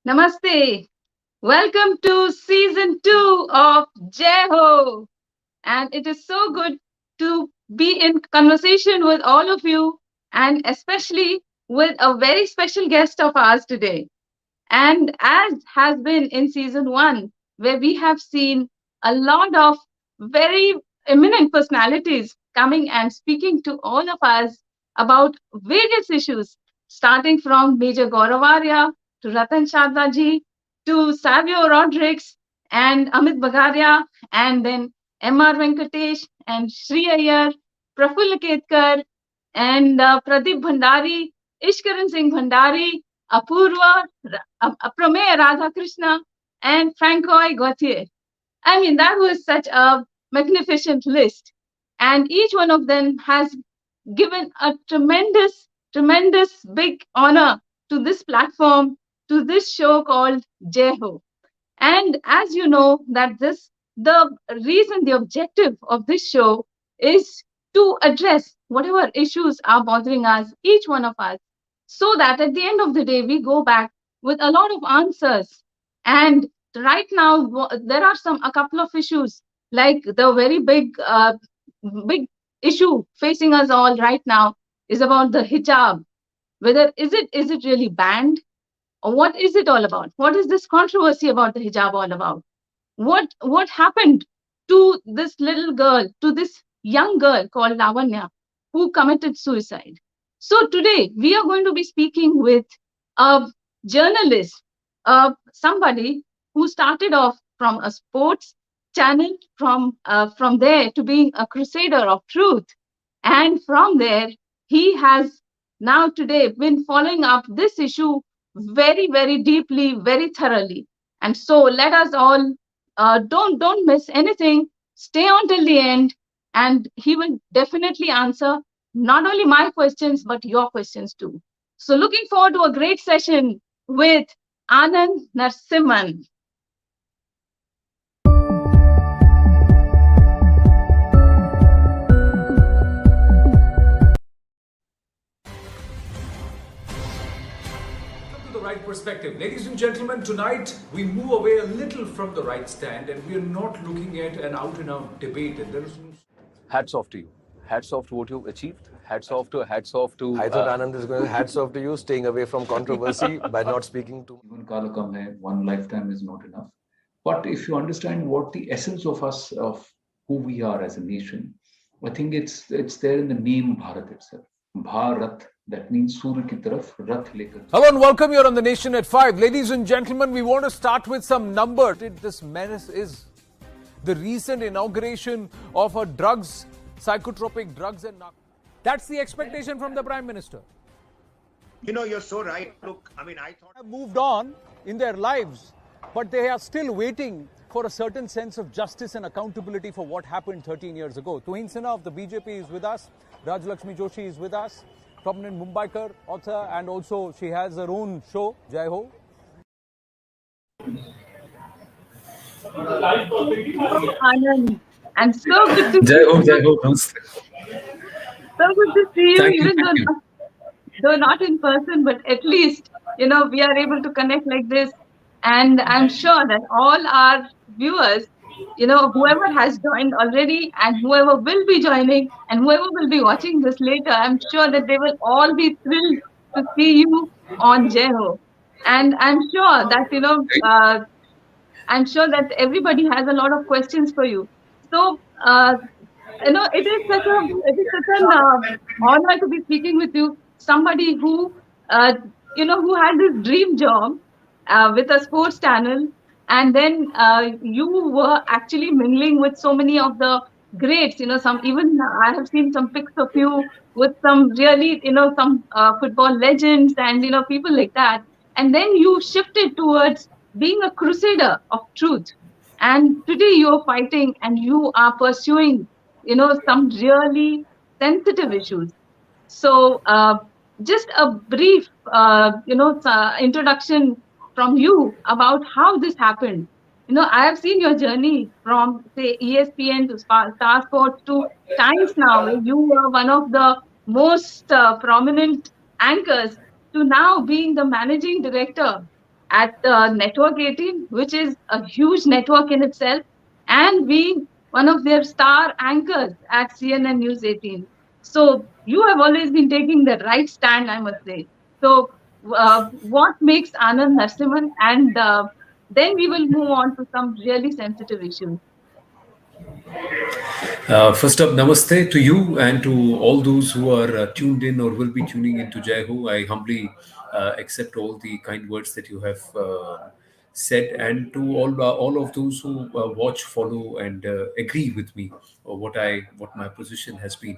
Namaste. Welcome to season 2 of Jai Ho. And it is so good to be in conversation with all of you and especially with a very special guest of ours today. And as has been in season 1, where we have seen a lot of very eminent personalities coming and speaking to all of us about various issues, starting from Major Gauravarya to Ratan Shardaji to Savio Rodrigues and Amit Bagaria, and then M.R. Venkatesh and Sri Iyer, Prafulla Ketkar, and Pradeep Bhandari, Ishkaran Singh Bhandari, Apurva, Prameya Radhakrishna, and Francois Gauthier. I mean, that was such a magnificent list. And each one of them has given a tremendous big honor to this platform, to this show called Jeho. And as you know, that the reason, the objective of this show is to address whatever issues are bothering us, each one of us, so that at the end of the day, we go back with a lot of answers. And right now, there are a couple of issues, like the very big issue facing us all right now is about the hijab. Whether is it really banned, or what is it all about? What is this controversy about the hijab all about? What happened to this little girl, to this young girl called Lavanya, who committed suicide? So today we are going to be speaking with a journalist, somebody who started off from a sports channel, from there to being a crusader of truth, and from there he has now today been following up this issue very deeply, very thoroughly. And so let us all don't miss anything. Stay on till the end, and he will definitely answer not only my questions but your questions too. So looking forward to a great session with Anand Narasimhan. To the right perspective. Ladies and gentlemen, tonight we move away a little from the right stand and we are not looking at an out and out debate. And there is no... Hats off to you. Hats off to what you've achieved. Hats off to. I thought Anand is going to hats off to you, staying away from controversy by not speaking to. Even kal kam hai, one lifetime is not enough. But if you understand what the essence of us, of who we are as a nation, I think it's there in the name Bharat itself. Bharat, that means Surya ki taraf, Rath lekar. Hello and welcome. You're on the Nation at 5. Ladies and gentlemen, we want to start with some numbers. This menace is the recent inauguration of a psychotropic drugs and narcotics. That's the expectation from the Prime Minister. You know, you're so right. Look, I mean, I thought... have moved on in their lives, but they are still waiting for a certain sense of justice and accountability for what happened 13 years ago. Tuhin Sinha of the BJP is with us. Rajalakshmi Joshi is with us. Prominent Mumbaikar, author, and also she has her own show, Jai Ho. Anand, and so good to Jai Ho, Jai Ho. Namaste. so good to see you, Thank you, even thank you. though not in person, but at least we are able to connect like this. And I'm sure that all our viewers, whoever has joined already and whoever will be joining and whoever will be watching this later, I'm sure that they will all be thrilled to see you on Jeho. And I'm sure that everybody has a lot of questions for you. So it is such an honor to be speaking with you, somebody who had this dream job with a sports channel, and then you were actually mingling with so many of the greats. Some, even I have seen some pics of you with some really, some football legends and people like that. And then you shifted towards being a crusader of truth. And today you're fighting and you are pursuing, some really sensitive issues. So, just a brief, introduction from you about how this happened. I have seen your journey from, say, ESPN to Star Sports to Times now. You were one of the most prominent anchors to now being the managing director at Network 18, which is a huge network in itself, and being one of their star anchors at CNN News 18. So you have always been taking the right stand, I must say. So, what makes Anand Narasimhan? And then we will move on to some really sensitive issues. First up, namaste to you and to all those who are tuned in or will be tuning into Jai Ho. I humbly accept all the kind words that you have said, and to all of those who watch, follow, and agree with me or what my position has been.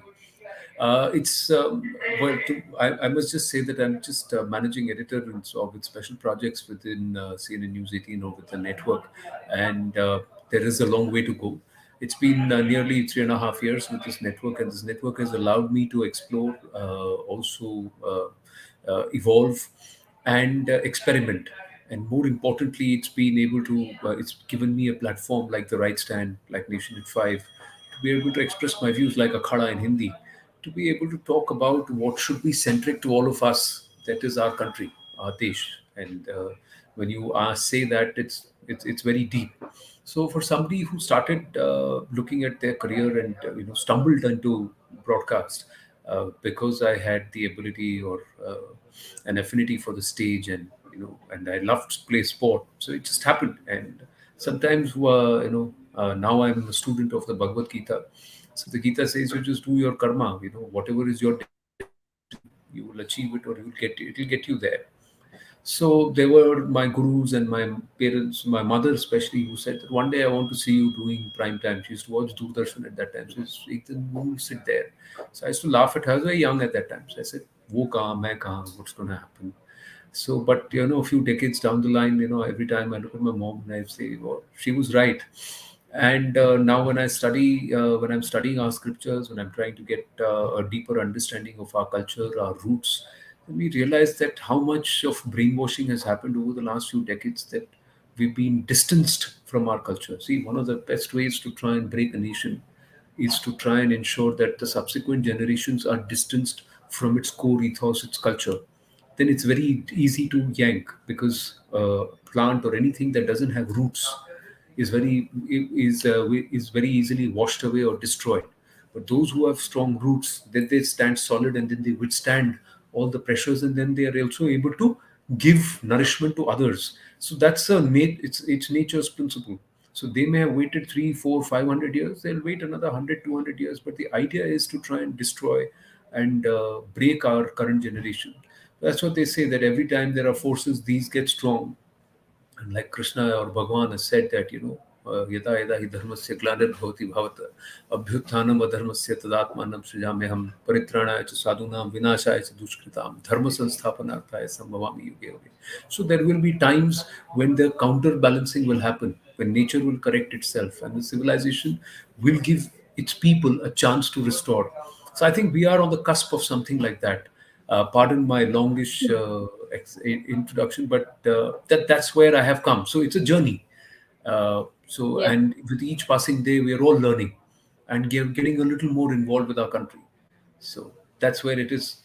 It's well. I must just say that I'm just managing editor and so with special projects within CNN News 18 or with the network, and there is a long way to go. It's been nearly 3.5 years with this network, and this network has allowed me to explore, also evolve, and experiment. And more importantly, it's been able to. It's given me a platform like the Right Stand, like Nation at Five, to be able to express my views like Akhada in Hindi, to be able to talk about what should be centric to all of us. That is our country, our desh. And when you say that, it's very deep. So for somebody who started looking at their career and stumbled into broadcast because I had the ability or an affinity for the stage, and and I loved to play sport, so it just happened. And sometimes now I'm a student of the Bhagavad Gita. So the Gita says you just do your karma, whatever is your destiny, you will achieve it or it'll get you there. So they were my gurus and my parents, my mother especially, who said that one day I want to see you doing prime time. She used to watch Doordarshan at that time. So Ethan, you sit there. So I used to laugh at her. I was very young at that time. So I said, Wo kahan, main kahan, what's going to happen? So, but a few decades down the line, every time I look at my mom and I say, oh, she was right. And now when when I'm studying our scriptures, when I'm trying to get a deeper understanding of our culture, our roots, then we realize that how much of brainwashing has happened over the last few decades, that we've been distanced from our culture. See, one of the best ways to try and break a nation is to try and ensure that the subsequent generations are distanced from its core ethos, its culture. Then it's very easy to yank, because plant or anything that doesn't have roots is very easily washed away or destroyed. But those who have strong roots, then they stand solid, and then they withstand all the pressures, and then they are also able to give nourishment to others. So that's it's nature's principle. So they may have waited 3, 4, 500 years. They'll wait another 100, 200 years. But the idea is to try and destroy and break our current generation. That's what they say, that every time there are forces, these get strong. And like Krishna or Bhagwan has said that, yada yada hi dharmasya glanirбhavati bhavata abhyuthanam adharmasya tadatmanam srijamyaham paritranaya cha sadhunam vinashaya cha dushkritam dharma sansthapanarthaya sambhavami yuge yuge. So there will be times when the counterbalancing will happen, when nature will correct itself, and the civilization will give its people a chance to restore. So I think we are on the cusp of something like that. Pardon my longish introduction, but that's where I have come. So it's a journey. Yes. And with each passing day, we are all learning and getting a little more involved with our country. So that's where it is.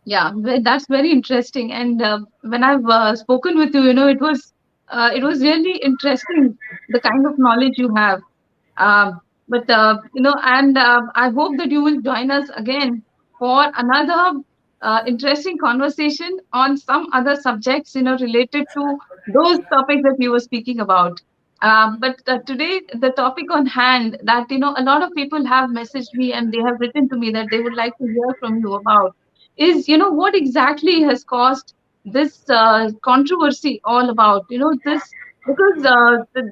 Yeah, that's very interesting. And when I've spoken with you, it was really interesting the kind of knowledge you have. But and I hope that you will join us again for another interesting conversation on some other subjects, related to those topics that we were speaking about. But today, the topic on hand that a lot of people have messaged me and they have written to me that they would like to hear from you about is, what exactly has caused this controversy all about. This because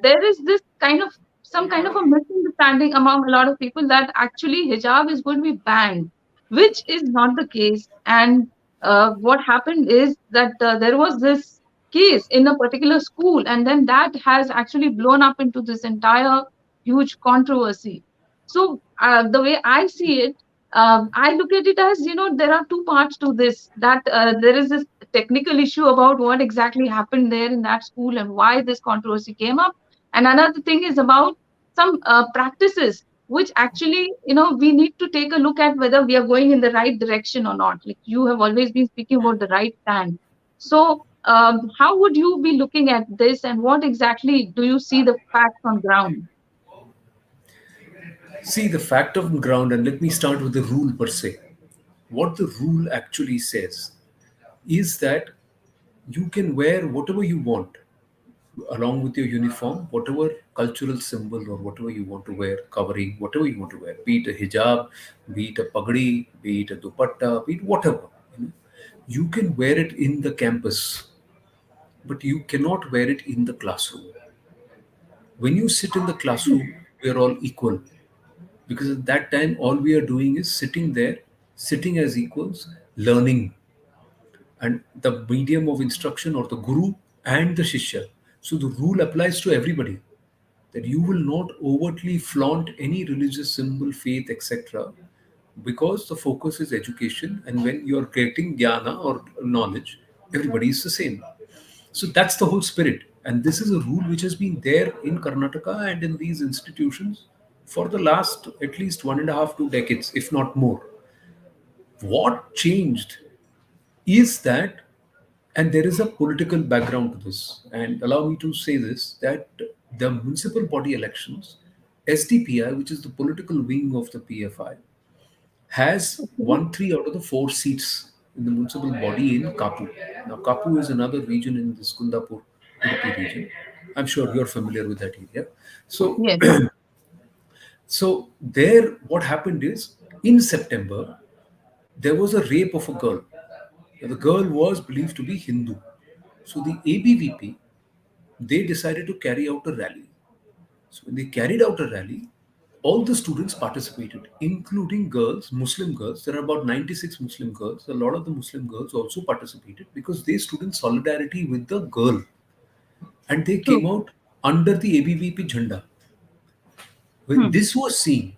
there is this kind of some kind of a misunderstanding among a lot of people that actually hijab is going to be banned, which is not the case. And what happened is that there was this case in a particular school, and then that has actually blown up into this entire huge controversy. So the way I see it, I look at it as, there are two parts to this. That there is this technical issue about what exactly happened there in that school and why this controversy came up. And another thing is about some practices which actually, we need to take a look at whether we are going in the right direction or not. Like you have always been speaking about the right stand. So how would you be looking at this, and what exactly do you see the facts on ground? See the fact of the ground, and let me start with the rule per se. What the rule actually says is that you can wear whatever you want along with your uniform, whatever cultural symbol or whatever you want to wear, covering, whatever you want to wear, be it a hijab, be it a pagdi, be it a dupatta, be it whatever. You know, you can wear it in the campus, but you cannot wear it in the classroom. When you sit in the classroom, we are all equal because at that time, all we are doing is sitting there, sitting as equals, learning, and the medium of instruction or the guru and the shishya. So the rule applies to everybody that you will not overtly flaunt any religious symbol, faith, etc. because the focus is education, and when you're getting jnana or knowledge, everybody is the same. So that's the whole spirit. And this is a rule which has been there in Karnataka and in these institutions for the last at least 1.5, 2 decades, if not more. What changed is that, and there is a political background to this, and allow me to say this, that the municipal body elections, SDPI, which is the political wing of the PFI, has Okay. won 3 out of the 4 seats in the municipal body in Kapu. Now, Kapu is another region in this Kundapur Udupi region. I'm sure you're familiar with that area. So, Yes. so there, what happened is in September, there was a rape of a girl. The girl was believed to be Hindu. So the ABVP, they decided to carry out a rally. So when they carried out a rally, all the students participated, including girls, Muslim girls. There are about 96 Muslim girls. A lot of the Muslim girls also participated because they stood in solidarity with the girl, and they True. came out under the ABVP Jhanda. When Hmm. this was seen,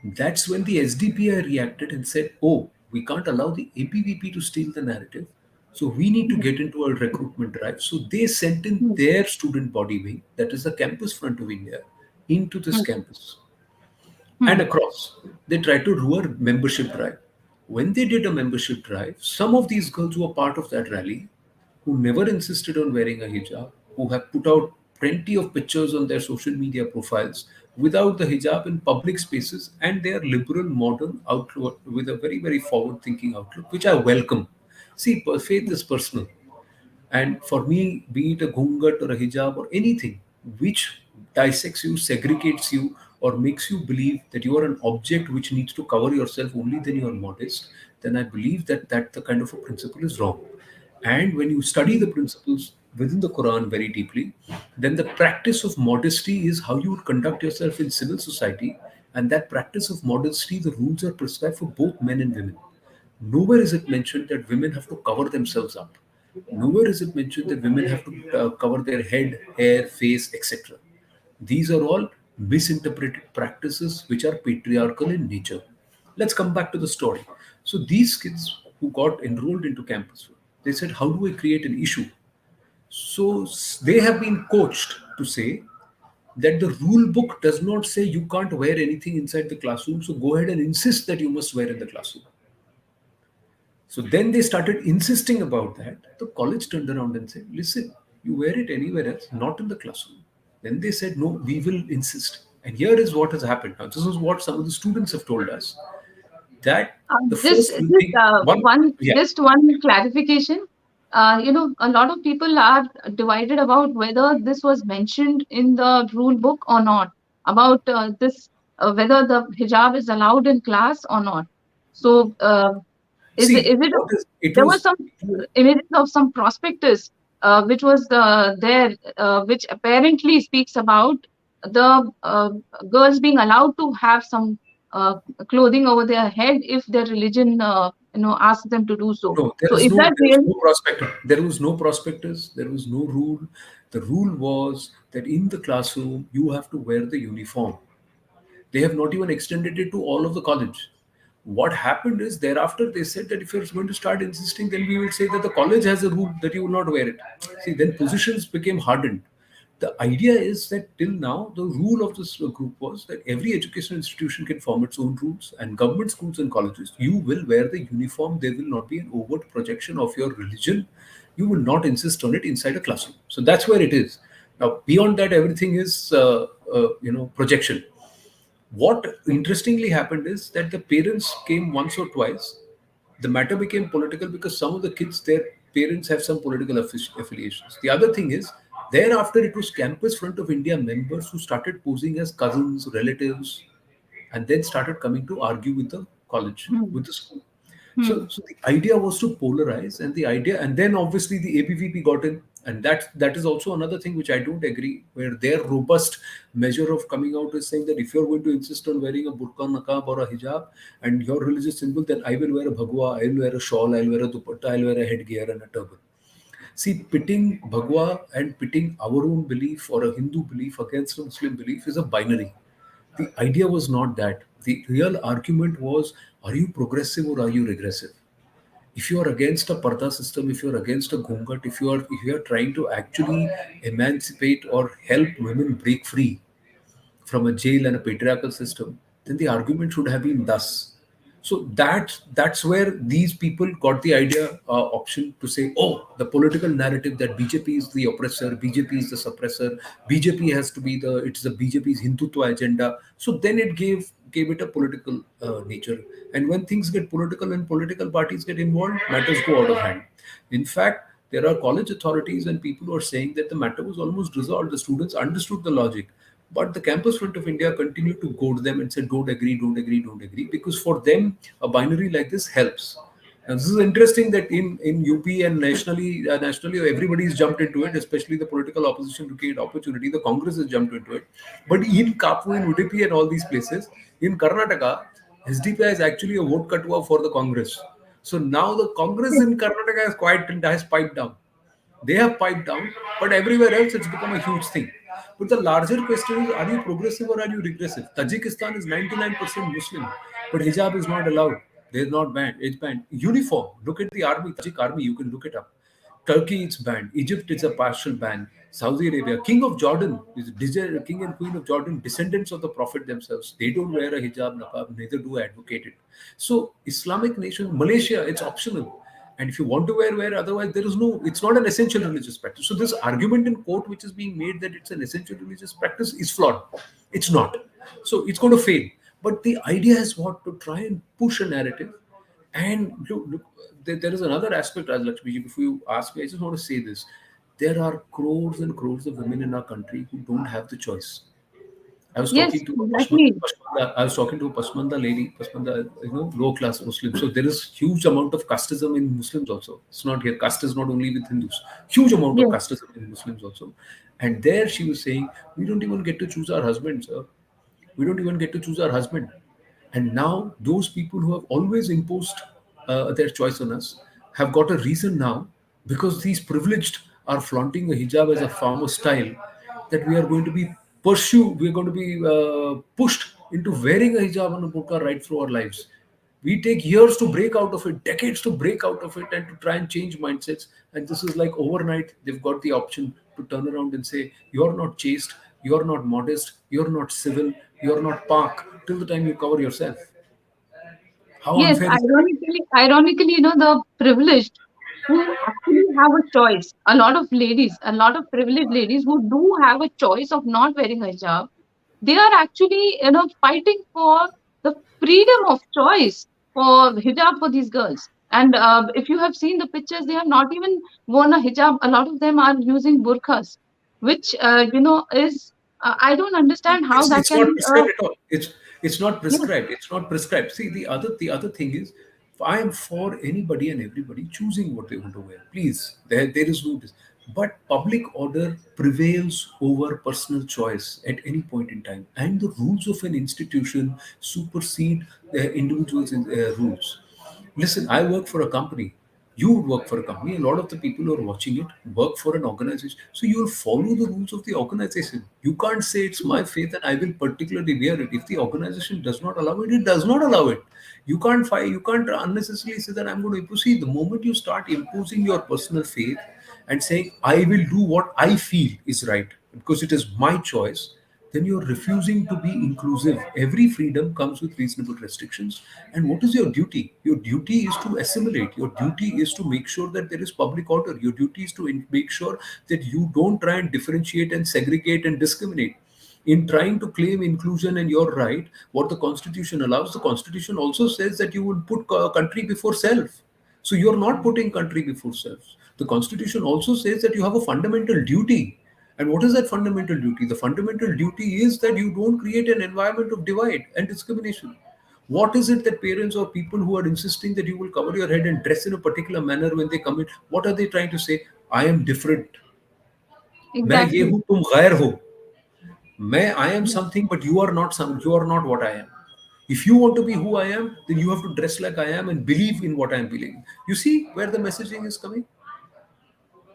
that's when the SDPI reacted and said, "Oh, we can't allow the ABVP to steal the narrative. So we need to Hmm. get into a recruitment drive." So they sent in Hmm. their student body wing, that is the Campus Front of India, into this Hmm. campus and Hmm. across. They tried to do a membership drive. When they did a membership drive, some of these girls who were part of that rally, who never insisted on wearing a hijab, who have put out plenty of pictures on their social media profiles without the hijab in public spaces, and they are liberal, modern outlook with a very, very forward thinking outlook, which I welcome. See, faith is personal. And for me, be it a ghungat or a hijab or anything which dissects you, segregates you, or makes you believe that you are an object which needs to cover yourself only then you are modest, then I believe that the kind of a principle is wrong. And when you study the principles within the Quran very deeply, then the practice of modesty is how you would conduct yourself in civil society. And that practice of modesty, the rules are prescribed for both men and women. Nowhere is it mentioned that women have to cover themselves up. Nowhere is it mentioned that women have to cover their head, hair, face, etc. These are all misinterpreted practices which are patriarchal in nature. Let's come back to the story. So these kids who got enrolled into campus, they said, "How do I create an issue?" So they have been coached to say that the rule book does not say you can't wear anything inside the classroom. So go ahead and insist that you must wear in the classroom. So then they started insisting about that. The college turned around and said, "Listen, you wear it anywhere else, not in the classroom." Then they said, "No, we will insist." And here is what has happened. Now, this is what some of the students have told us that the Just, first just thing, one, one, yeah, just one clarification. A lot of people are divided about whether this was mentioned in the rule book or not. About this, whether the hijab is allowed in class or not. So, see, is it? what is, it There were was, some images of some prospectus, which was there, which apparently speaks about the girls being allowed to have some uh, clothing over their head if their religion, asks them to do so. no, So, is that there was real? no prospectus. There was no prospectus. There was no rule. The rule was that in the classroom, you have to wear the uniform. They have not even extended it to all of the college. What happened is thereafter they said that if you're going to start insisting, then we will say that the college has a rule that you will not wear it. See, then positions became hardened. The idea is that till now, the rule of this group was that every educational institution can form its own rules, and government schools and colleges, you will wear the uniform. There will not be an overt projection of your religion, You will not insist on it inside a classroom. So that's where it is. Now, beyond that, everything is projection. What interestingly happened is that the parents came once or twice. The matter became political because some of the kids, their parents have some political affiliations. The other thing is, thereafter, it was Campus Front of India members who started posing as cousins, relatives, and then started coming to argue with the college, Hmm. with the school. Hmm. So the idea was to polarize, and the idea, and then obviously the ABVP got in, and that is also another thing which I don't agree. Where their robust measure of coming out is saying that if you're going to insist on wearing a burqa, niqab, or a hijab, and your religious symbol, then I will wear a bhagwa, I will wear a shawl, I'll wear a dupatta, I'll wear a headgear and a turban. See, pitting bhagwa and pitting our own belief or a Hindu belief against a Muslim belief is a binary. The idea was not that. The real argument was, are you progressive or are you regressive? If you are against a parda system, if you are against a ghungat, if you are trying to actually emancipate or help women break free from a jail and a patriarchal system, then the argument should have been thus. So that's where these people got the idea option to say, oh, the political narrative that BJP is the oppressor, BJP is the suppressor, BJP has to be it's the BJP's Hindutva agenda. So then it gave it a political nature. And when things get political and political parties get involved, matters go out of hand. In fact, there are college authorities and people who are saying that the matter was almost resolved. The students understood the logic. But the Campus Front of India continued to goad them and said, don't agree, don't agree, don't agree, because for them, a binary like this helps. And this is interesting that in UP and nationally, everybody's jumped into it, especially the political opposition to create opportunity. The Congress has jumped into it. But in Kapu, in Udupi, and all these places, in Karnataka, SDPI is actually a vote katua for the Congress. So now the Congress in Karnataka has piped down. They have piped down, but everywhere else it's become a huge thing. But the larger question is, are you progressive or are you regressive? Tajikistan is 99% Muslim, but hijab is not allowed. They're not banned. It's banned. Uniform. Look at the army, Tajik army. You can look it up. Turkey, it's banned. Egypt, it's a partial ban. Saudi Arabia, King of Jordan, King and Queen of Jordan, descendants of the Prophet themselves. They don't wear a hijab, niqab, neither do I advocate it. So, Islamic nation, Malaysia, it's optional. And if you want to wear, otherwise there is no, it's not an essential religious practice. So this argument in court which is being made that it's an essential religious practice is flawed. It's not. So it's going to fail. But the idea is what? To try and push a narrative. And look, there is another aspect, Rajalakshmi, before you ask me, I just want to say this. There are crores and crores of women in our country who don't have the choice. I was Yes, talking to a exactly. I was talking to a Pasmanda lady, Pasmanda, low class Muslim. So there is huge amount of casteism in Muslims also. It's not here. Caste is not only with Hindus. Huge amount of Yes. casteism in Muslims also. And there she was saying, we don't even get to choose our husband, sir. We don't even get to choose our husband. And now those people who have always imposed their choice on us have got a reason now, because these privileged are flaunting a hijab as a form of style, that we are going to be we are going to be pushed into wearing a hijab and a burqa right through our lives. We take years to break out of it, decades to break out of it, and to try and change mindsets. And this is like overnight, they've got the option to turn around and say, you're not chaste, you're not modest, you're not civil, you're not park till the time you cover yourself. How Yes, unfair is that? ironically, the privileged who actually have a choice, a lot of privileged ladies who do have a choice of not wearing hijab, they are actually, fighting for the freedom of choice for hijab for these girls. And if you have seen the pictures, they have not even worn a hijab. A lot of them are using burqas, which, is, I don't understand how it's that it's can not be prescribed at all. It's not yes, prescribed. It's not prescribed. See, the other thing is, I am for anybody and everybody choosing what they want to wear. Please, there is no but public order prevails over personal choice at any point in time, and the rules of an institution supersede the individual's rules. Listen, I work for a company. You work for a company. A lot of the people who are watching it work for an organization. So you will follow the rules of the organization. You can't say it's my faith and I will particularly wear it. If the organization does not allow it, it does not allow it. You can't unnecessarily say that I'm going to impose. See, the moment you start imposing your personal faith and saying, I will do what I feel is right because it is my choice, then you're refusing to be inclusive. Every freedom comes with reasonable restrictions. And what is your duty? Your duty is to assimilate. Your duty is to make sure that there is public order. Your duty is to make sure that you don't try and differentiate and segregate and discriminate. In trying to claim inclusion and your right, what the Constitution allows, the Constitution also says that you will put country before self. So you're not putting country before self. The Constitution also says that you have a fundamental duty. And what is that fundamental duty? The fundamental duty is that you don't create an environment of divide and discrimination. What is it that parents or people who are insisting that you will cover your head and dress in a particular manner when they come in, what are they trying to say? I am different. मैं ये Exactly. हूं तुम गैर हो मैं I am Yeah. something, but you are not what I am. If you want to be who I am, then you have to dress like I am and believe in what I am believing. You see where the messaging is coming?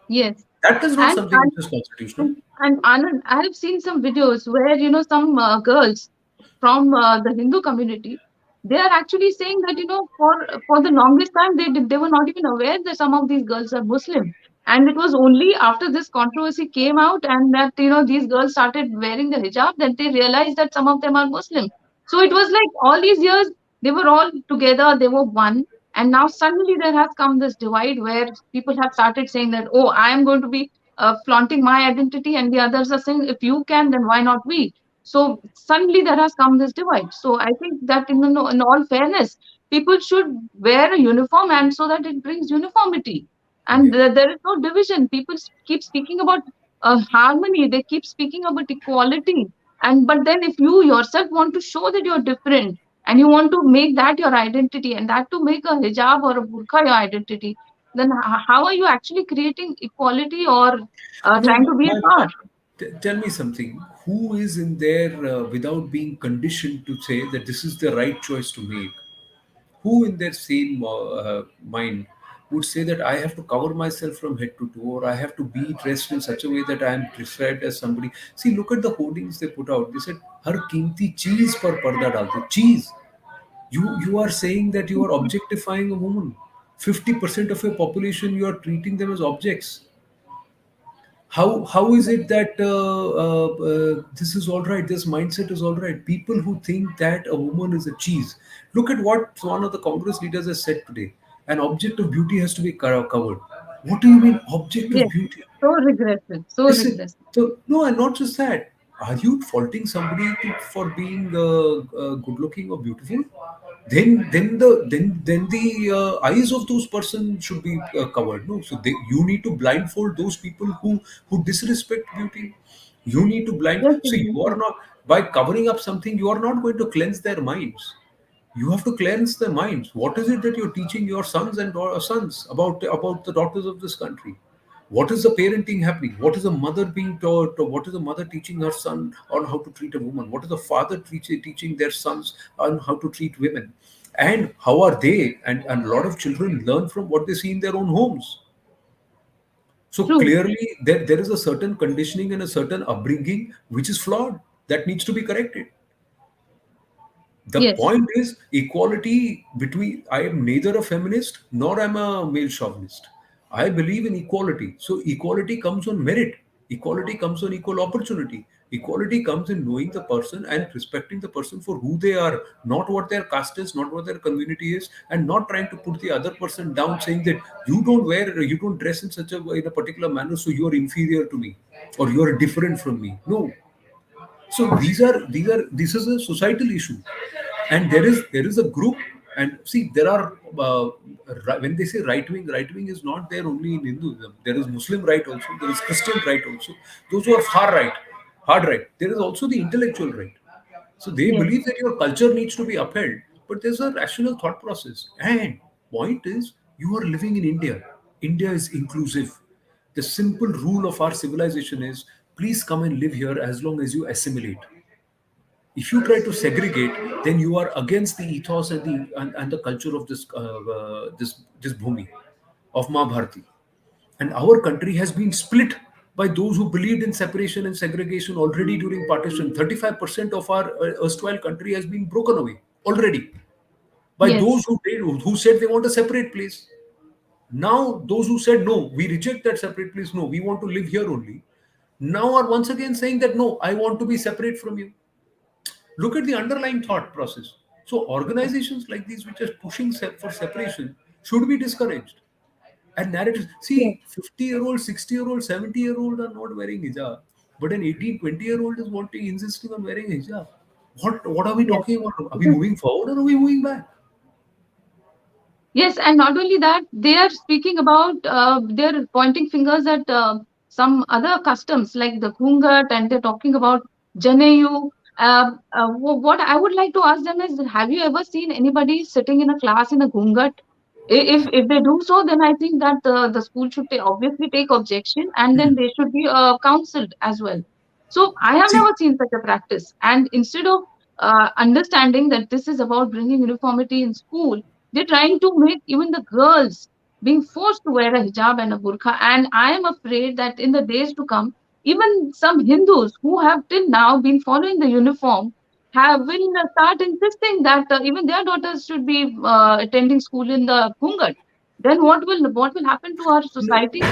Yes. That is not And something which is constitutional. and Anand, I have seen some videos where some girls from the Hindu community, they are actually saying that for the longest time they were not even aware that some of these girls are Muslim, and it was only after this controversy came out and that these girls started wearing the hijab that they realized that some of them are Muslim. So it was like all these years they were all together, they were one, and now suddenly there has come this divide where people have started saying that, oh, I am going to be flaunting my identity, and the others are saying, if you can, then why not we? So suddenly there has come this divide. So I think that in all fairness, people should wear a uniform, and so that it brings uniformity, and Yeah. there is no division. People keep speaking about harmony. They keep speaking about equality, and but then if you yourself want to show that you're different and you want to make that your identity, and that to make a hijab or a burqa your identity, then how are you actually creating equality or No, trying to be a power? tell me something. Who is in there without being conditioned to say that this is the right choice to make? Who in their sane mind would say that I have to cover myself from head to toe, or I have to be dressed in such a way that I am described as somebody? See, look at the hoardings they put out. They said, "Har कीमती cheese par पर्दा डाल दो." Cheese. You are saying that you are objectifying a woman. 50% of your population, you are treating them as objects. How is it that this is all right, this mindset is all right? People who think that a woman is a cheese. Look at what one of the Congress leaders has said today. An object of beauty has to be covered. What do you mean object of Yes, beauty? so regressive, so Listen, regressive. so no, and not just that. Are you faulting somebody for being good looking or beautiful? Then the eyes of those person should be covered. No, so you need to blindfold those people who disrespect beauty. You need to blind. Yes, So you are exactly. not, by covering up something, you are not going to cleanse their minds. You have to cleanse their minds. What is it that you're teaching your sons and sons about the daughters of this country? What is the parenting happening? What is the mother being taught? Or what is the mother teaching her son on how to treat a woman? What is the father teaching their sons on how to treat women? And how are they? And a lot of children learn from what they see in their own homes. So True. clearly, there is a certain conditioning and a certain upbringing which is flawed that needs to be corrected. The Yes, point is equality between. I am neither a feminist nor am a male chauvinist. I believe in equality. So equality comes on merit. Equality comes on equal opportunity. Equality comes in knowing the person and respecting the person for who they are, not what their caste is, not what their community is, and not trying to put the other person down, saying that you don't dress in such a way, in a particular manner, so you are inferior to me or you are different from me. No, so this is a societal issue, and there is a group. And see, there are when they say right wing is not there only in Hinduism. There is Muslim right also, there is Christian right also, those who are far right, hard right. There is also the intellectual right. So they yes, believe that your culture needs to be upheld, but there's a rational thought process. And point is, you are living in India. India is inclusive. The simple rule of our civilization is, please come and live here as long as you assimilate. If you try to segregate, then you are against the ethos and the culture of this bhumi of Mahabharati. And our country has been split by those who believed in separation and segregation already during partition. 35% of our erstwhile country has been broken away already by those yes, who said they want a separate place. Now, those who said no, we reject that separate place. No, we want to live here only. now are once again saying that no, I want to be separate from you. Look at the underlying thought process. So organizations like these which are pushing for separation should be discouraged. And narratives, Yes. see, 50-year-old, 60-year-old, 70-year-old are not wearing hijab, but an 18, 20-year-old is wanting, insisting on wearing hijab. What are we Yes. talking about? Are we moving forward or are we moving back? Yes, and not only that, they are speaking about, they're pointing fingers at some other customs like the Ghungat, and they're talking about Janayu. What I would like to ask them is, have you ever seen anybody sitting in a class in a Ghungat? If they do so, then I think that the school should obviously take objection, and then they should be counseled as well. So I have See, never seen such a practice. And instead of understanding that this is about bringing uniformity in school, they're trying to make even the girls being forced to wear a hijab and a burqa. And I am afraid that in the days to come, even some Hindus who have till now been following the uniform have will start insisting that even their daughters should be attending school in the Kungat. Then what will happen to our no, society?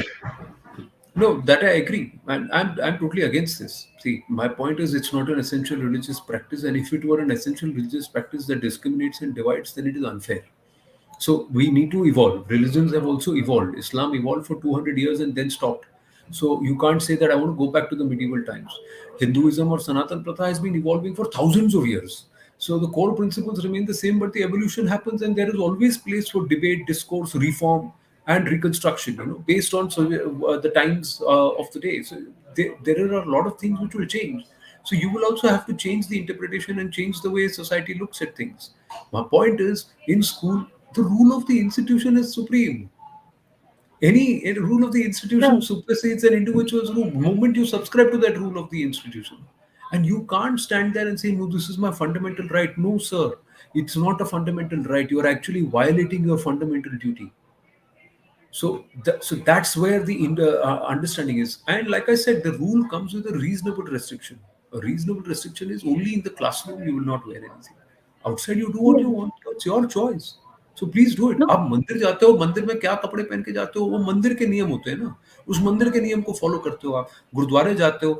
no, that I agree. And I'm totally against this. See, my point is it's not an essential religious practice, and if it were an essential religious practice that discriminates and divides, then it is unfair. So we need to evolve. Religions have also evolved. Islam evolved for 200 years and then stopped. So you can't say that I want to go back to the medieval times. Hinduism or Sanatan Pratha has been evolving for thousands of years. So the core principles remain the same, but the evolution happens, and there is always place for debate, discourse, reform, and reconstruction. Based on the times of the day. So there are a lot of things which will change. So you will also have to change the interpretation and change the way society looks at things. My point is, in school, the rule of the institution is supreme. Any rule of the institution Right. supersedes an individual's rule. Moment you subscribe to that rule of the institution, and you can't stand there and say, "No, this is my fundamental right." No, sir, it's not a fundamental right. You are actually violating your fundamental duty. So that's where the understanding is. And like I said, the rule comes with a reasonable restriction. A reasonable restriction is only in the classroom you will not wear anything. Outside you do what Yes. you want. It's your choice. So please do it. No. आप मंदिर जाते हो, मंदिर में क्या कपड़े पहन के जाते हो, वो मंदिर के नियम होते हैं ना। उस मंदिर के नियम को फॉलो करते हो आप। गुरुद्वारे जाते हो,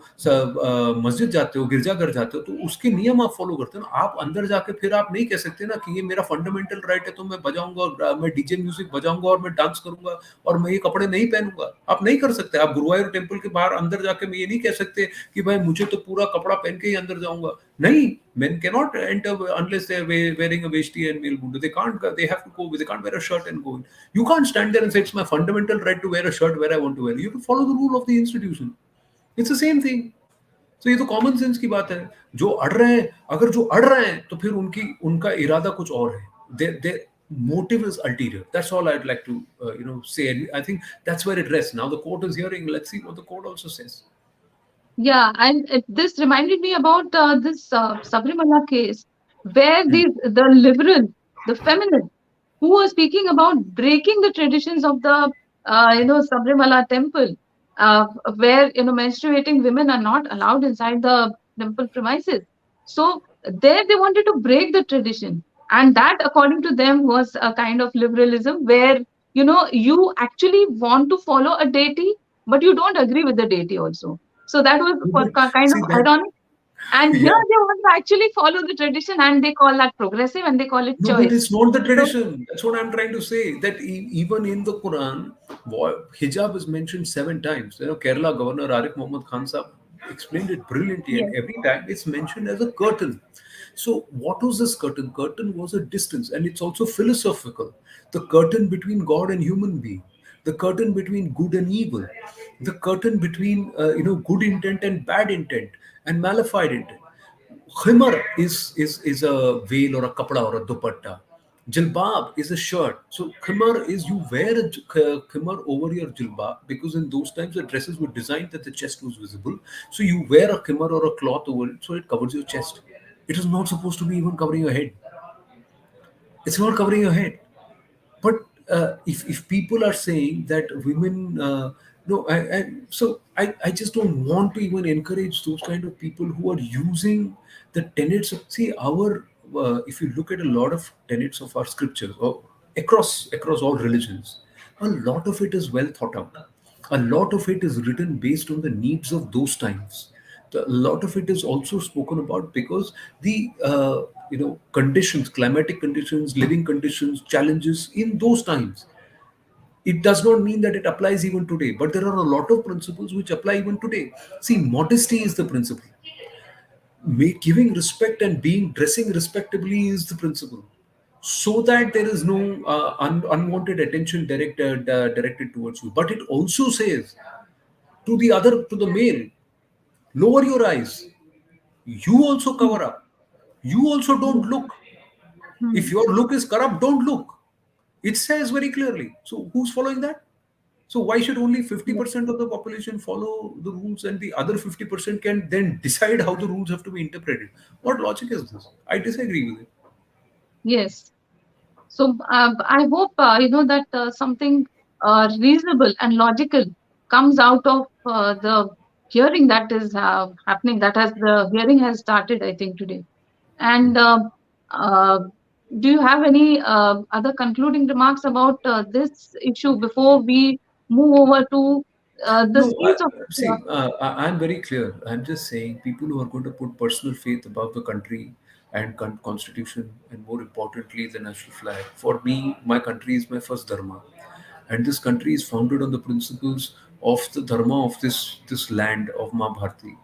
मस्जिद जाते हो, गिरजाघर जाते हो, तो उसके नियम आप फॉलो करते हो ना। आप अंदर जाके फिर आप नहीं कह सकते ना कि ये मेरा फंडामेंटल राइट है, तो मैं बजाऊंगा और मैं डीजे म्यूजिक बजाऊंगा और मैं डांस करूंगा और मैं ये कपड़े नहीं पहनूंगा। आप नहीं कर सकते। आप गुरुवायूर टेम्पल के बाहर अंदर जाके मैं ये नहीं कह सकते कि भाई मुझे तो पूरा कपड़ा पहन के ही अंदर जाऊंगा। नहीं, men cannot enter unless they're wearing a veshti and male bundu. They can't. They have to go. They can't wear a shirt and go in. You can't stand there and say it's my fundamental right to wear a shirt where I want to wear. You have to follow the rule of the institution. It's the same thing. तो ये तो common sense की बात है। जो अड़ रहे हैं, अगर जो अड़ रहे हैं तो फिर उनका इरादा कुछ और है। Their motive is ulterior. That's all I'd like to say. And I think that's where it rests. Now the court is hearing. Let's see what the court also says. Yeah, and this reminded me about this Sabrimala case, where the liberal, the feminist, who was speaking about breaking the traditions of the Sabrimala temple, where menstruating women are not allowed inside the temple premises. So there they wanted to break the tradition, and that, according to them, was a kind of liberalism where you actually want to follow a deity, but you don't agree with the deity also. So that was kind of See that? ironic. And here Yeah. they want to actually follow the tradition, and they call that progressive, and they call it No, but choice. it's not the So tradition. That's what I'm trying to say. That even in the Quran, hijab is mentioned 7 times. Kerala Governor Arif Muhammad Khan Sahib explained it brilliantly, and yes, every time it's mentioned as a curtain. So, what was this curtain? Curtain was a distance, and it's also philosophical. The curtain between God and human being, the curtain between good and evil, the curtain between good intent and bad intent and malified intent. Khimar is a veil or a kapda or a dupatta. Jilbab is a shirt. So khimar is you wear a khimar over your jilbab because in those times the dresses were designed that the chest was visible. So you wear a khimar or a cloth over it so it covers your chest. It is not supposed to be even covering your head. It's not covering your head. But if people are saying that women no I just don't want to even encourage those kind of people who are using the tenets of, see, our if you look at a lot of tenets of our scriptures or across all religions, a lot of it is well thought out. A lot of it is written based on the needs of those times. A lot of it is also spoken about because the conditions, climatic conditions, living conditions, challenges in those times. It does not mean that it applies even today, but there are a lot of principles which apply even today. See, modesty is the principle. Giving respect and being dressing respectably is the principle, so that there is no unwanted attention directed towards you. But it also says to the male, lower your eyes. You also Hmm. cover up. You also don't Yes. look. If Hmm. your look is corrupt, don't look. It says very clearly. So who's following that? So why should only Yes. 50% of the population follow the rules and the other 50% can then decide how the rules have to be interpreted? What logic is this? I disagree with it. Yes. So I hope that something reasonable and logical comes out of the hearing that is happening. That has the hearing has started, I think, today. And uh, do you have any other concluding remarks about this issue before we move over to the No, scenes of? see, I'm very clear. I'm just saying people who are going to put personal faith above the country and constitution, and more importantly, the national flag. For me, my country is my first dharma, and this country is founded on the principles of the dharma of this land of Ma Bharati,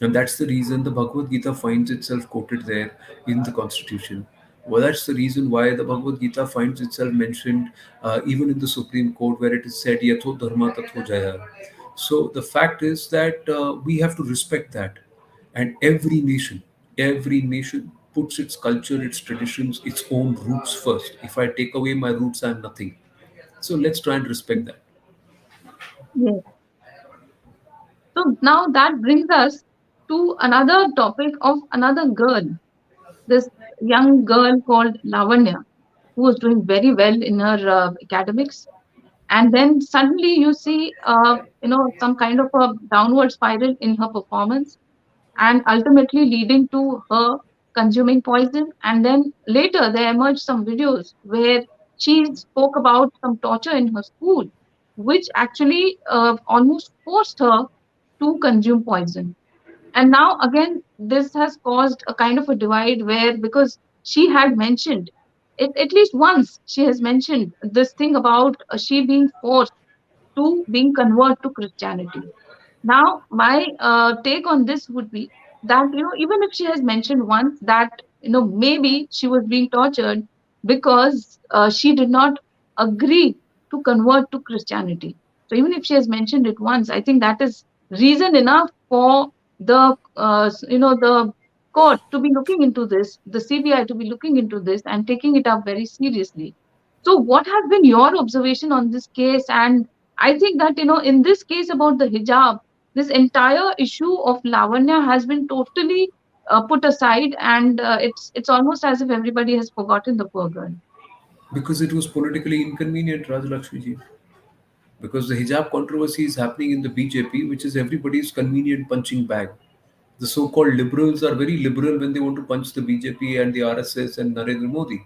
and that's the reason the Bhagavad Gita finds itself quoted there in the constitution. Well, that's the reason why the Bhagavad Gita finds itself mentioned even in the Supreme Court, where it is said, Yatho Dharma Tatho Jaya. So the fact is that we have to respect that. And every nation puts its culture, its traditions, its own roots first. If I take away my roots, I'm nothing. So let's try and respect that. Yes. So now that brings us to another topic of another girl, this young girl called Lavanya, who was doing very well in her academics. And then suddenly you see, some kind of a downward spiral in her performance, and ultimately leading to her consuming poison. And then later there emerged some videos where she spoke about some torture in her school, which actually almost forced her to consume poison. And now again, this has caused a kind of a divide where, because she had mentioned it at least once, she has mentioned this thing about she being forced to being convert to Christianity. Now, my take on this would be that, even if she has mentioned once that, maybe she was being tortured because she did not agree to convert to Christianity. So, even if she has mentioned it once, I think that is reason enough for the court to be looking into this, the CBI to be looking into this and taking it up very seriously. So, what has been your observation on this case? And I think that, in this case about the hijab, this entire issue of Lavanya has been totally put aside, and it's almost as if everybody has forgotten the poor girl. Because it was politically inconvenient, Rajalakshmi ji. Because the hijab controversy is happening in the BJP, which is everybody's convenient punching bag. The so-called liberals are very liberal when they want to punch the BJP and the RSS and Narendra Modi.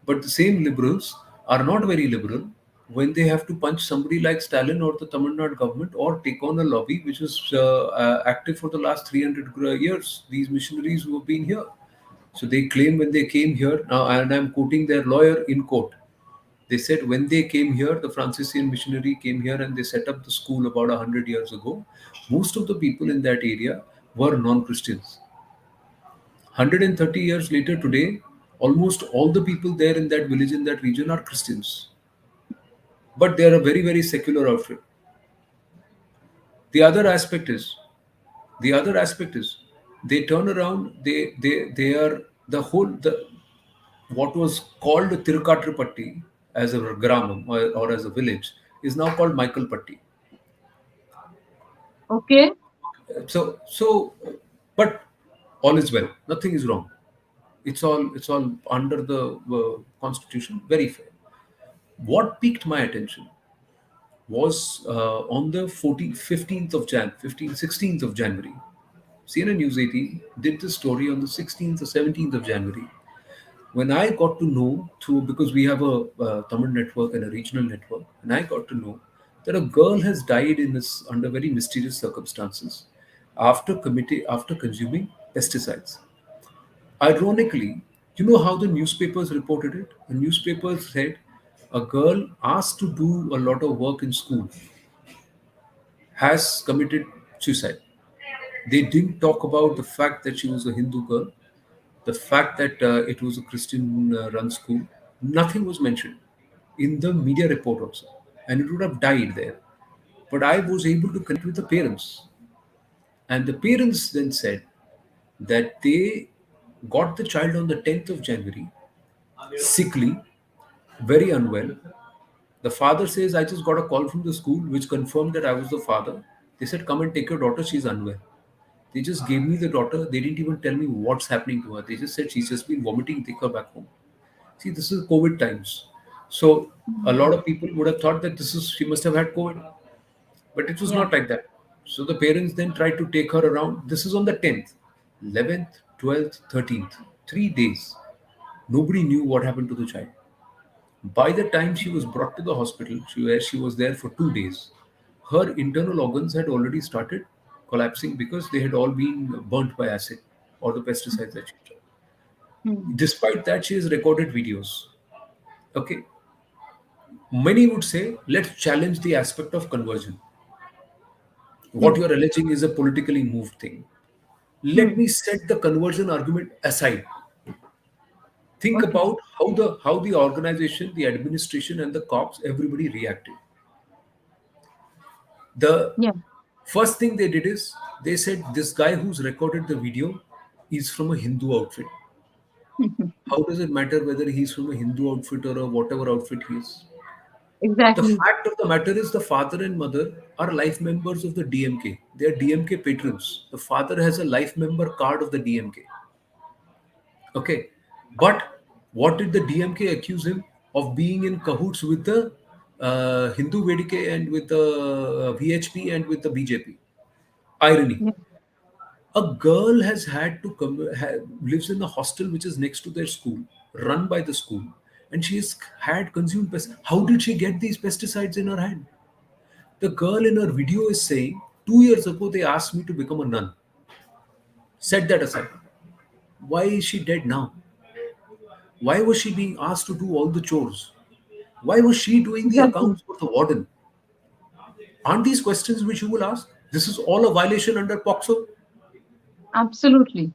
But the same liberals are not very liberal when they have to punch somebody like Stalin or the Tamil Nadu government or take on a lobby which is active for the last 300 years. These missionaries who have been here. So they claim when they came here, now, and I'm quoting their lawyer in court. They said when they came here, the Franciscan missionary came here and they set up the school about 100 years ago. Most of the people in that area were non-Christians. 130 years later today, almost all the people there in that village, in that region, are Christians. But they are a very, very secular outfit. The other aspect is, the other aspect is, they turn around, they are the what was called Tirukatrupatti as a gramam or as a village is now called Michaelpatti. Okay. So, but all is well. Nothing is wrong. It's all under the constitution. Very fair. What piqued my attention was on the 14th, 15th of Jan, 15th, 16th of January. CNN News 18 did this story on the 16th or 17th of January. When I got to know through, because we have a Tamil network and a regional network, and I got to know that a girl has died in this under very mysterious circumstances after consuming pesticides. Ironically, you know how the newspapers reported it? The newspapers said a girl asked to do a lot of work in school has committed suicide. They didn't talk about the fact that she was a Hindu girl, the fact that it was a Christian run school. Nothing was mentioned in the media report also, and it would have died there. But I was able to connect with the parents, and the parents then said that they got the child on the 10th of January, sickly, very unwell. The father says, I just got a call from the school which confirmed that I was the father. They said, come and take your daughter, she's unwell. They just gave me the daughter. They didn't even tell me what's happening to her. They just said she's just been vomiting, take her back home. See, this is COVID times. So a lot of people would have thought that this is she must have had COVID. But it was Yeah. not like that. So the parents then tried to take her around. This is on the 10th, 11th, 12th, 13th. 3 days. Nobody knew what happened to the child. By the time she was brought to the hospital, where she was there for 2 days, her internal organs had already started collapsing because they had all been burnt by acid or the pesticides that she took. Hmm. Despite that, she has recorded videos. Okay. Many would say, let's challenge the aspect of conversion. What Hmm. you're alleging is a politically moved thing. Let Hmm. me set the conversion argument aside. Think Okay. about how the organization, the administration, and the cops, everybody reacted. The Yeah. first thing they did is they said this guy who's recorded the video is from a Hindu outfit. How does it matter whether he's from a Hindu outfit or a whatever outfit he is? The Exactly. fact of the matter is the father and mother are life members of the DMK. They are DMK patrons. The father has a life member card of the DMK. Okay. But what did the DMK accuse him of being in cahoots with the Hindu VDK and with the VHP and with the BJP? Irony. Yeah. A girl has had to come, lives in a hostel which is next to their school, run by the school, and she has had consumed pest. How did she get these pesticides in her hand? The girl in her video is saying, 2 years ago they asked me to become a nun. Set that aside. Why is she dead now? Why was she being asked to do all the chores? Why was she doing the Exactly. accounts for the warden? Aren't these questions which you will ask? This is all a violation under POXO. Absolutely.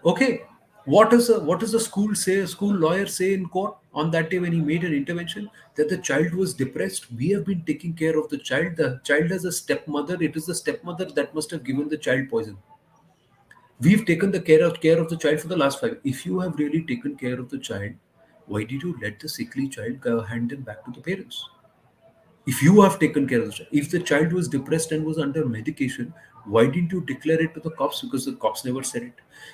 Okay. What does the school say, a school lawyer say in court on that day when he made an intervention that the child was depressed? We have been taking care of the child. The child has a stepmother. It is the stepmother that must have given the child poison. We've taken the care of the child for the last 5. If you have really taken care of the child, why did you let the sickly child hand them back to the parents? If you have taken care of the child, if the child was depressed and was under medication, why didn't you declare it to the cops? Because the cops never said it.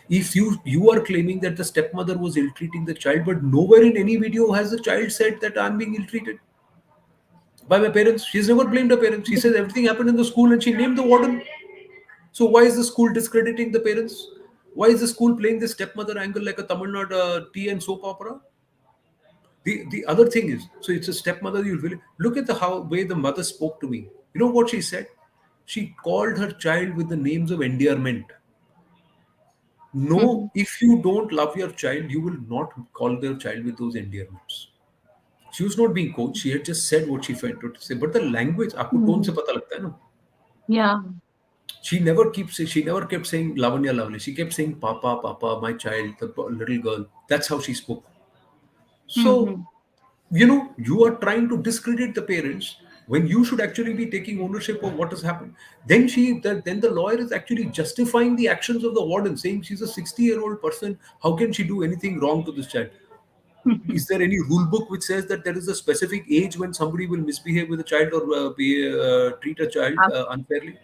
If you are claiming that the stepmother was ill-treating the child, but nowhere in any video has the child said that I'm being ill-treated by my parents. She's never blamed her parents. She says everything happened in the school and she named the warden. So why is the school discrediting the parents? Why is the school playing the stepmother angle like a Tamil Nadu tea and soap opera? The other thing is, so it's a stepmother. You really look at the how way the mother spoke to me. You know what she said? She called her child with the names of endearment. Mhm. No, if you don't love your child, you will not call their child with those endearments. She was not being coached. She had just said what she felt to say. But the language, आपको tone से Mhm. पता लगता है ना. Yeah. She never kept saying Lavanya, Lavanya. She kept saying Papa, Papa, my child, the little girl. That's how she spoke. So Mhm. you are trying to discredit the parents when you should actually be taking ownership of what has happened. Then the lawyer is actually justifying the actions of the warden, saying she's a 60-year-old person. How can she do anything wrong to this child? Is there any rule book which says that there is a specific age when somebody will misbehave with a child or treat a child Ab- unfairly?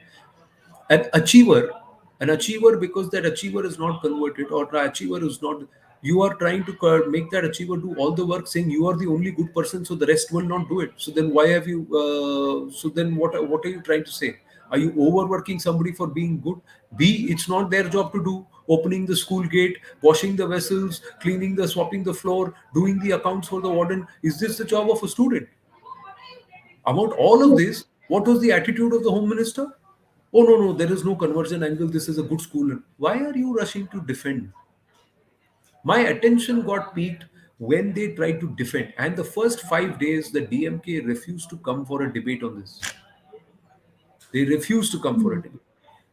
An achiever, because that achiever is not converted, or the achiever is not, you are trying to make that achiever do all the work, saying you are the only good person, so the rest will not do it. So then why have you so then what are you trying to say? Are you overworking somebody for being good? It's not their job to do opening the school gate, washing the vessels, cleaning the swapping the floor, doing the accounts for the warden? Is this the job of a student? About all of Yes. this, What was the attitude of the Home Minister? Oh, no, no, there is no conversion angle. This is a good school. Why are you rushing to defend? My attention got piqued when they tried to defend. And the first 5 days, the DMK refused to come for a debate on this. They refused to come for a Hmm. debate.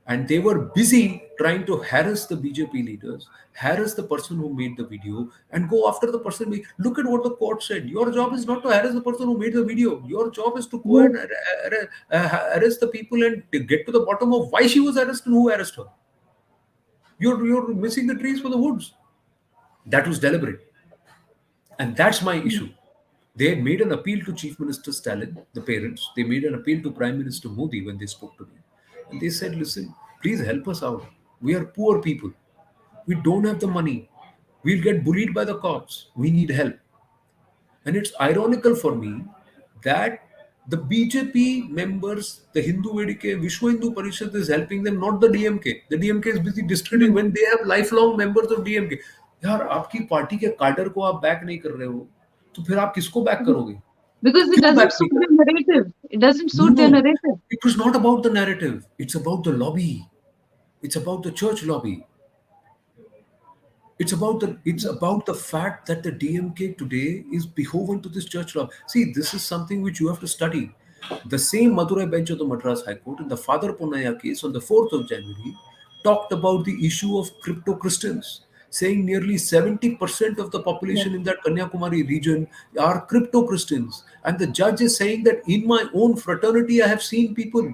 And they were busy trying to harass the BJP leaders, harass the person who made the video, and go after the person. Look at what the court said. Your job is not to harass the person who made the video. Your job is to go Yes. and harass the people and to get to the bottom of why she was arrested and who arrested her. You're missing the trees for the woods. That was deliberate. And that's my issue. They had made an appeal to Chief Minister Stalin, the parents. They made an appeal to Prime Minister Modi when they spoke to me. And they said, listen, please help us out. We are poor people. We don't have the money. We'll get bullied by the cops. We need help. And it's ironical for me that the BJP members, the Hindu Vedike, Vishwa Hindu Parishad is helping them, not the DMK. The DMK is busy discrediting Hmm. when they have lifelong members of DMK. यार आपकी party के कार्डर को आप back नहीं कर रहे हो तो फिर आप किसको बैक करोगे Because it क्यों बैक doesn't नहीं suit कर their रहे narrative. It doesn't no suit no their narrative. it was not about the narrative it's about the lobby it's about the church lobby it's about the fact that the DMK today is beholden to this church law. See, this is something which you have to study. The same Madurai bench of the Madras High Court in the Father Ponnaya case on the 4th of January talked about the issue of crypto Christians, saying nearly 70% of the Yes. population in that Kanyakumari region are crypto Christians. And the judge is saying that in my own fraternity, I have seen people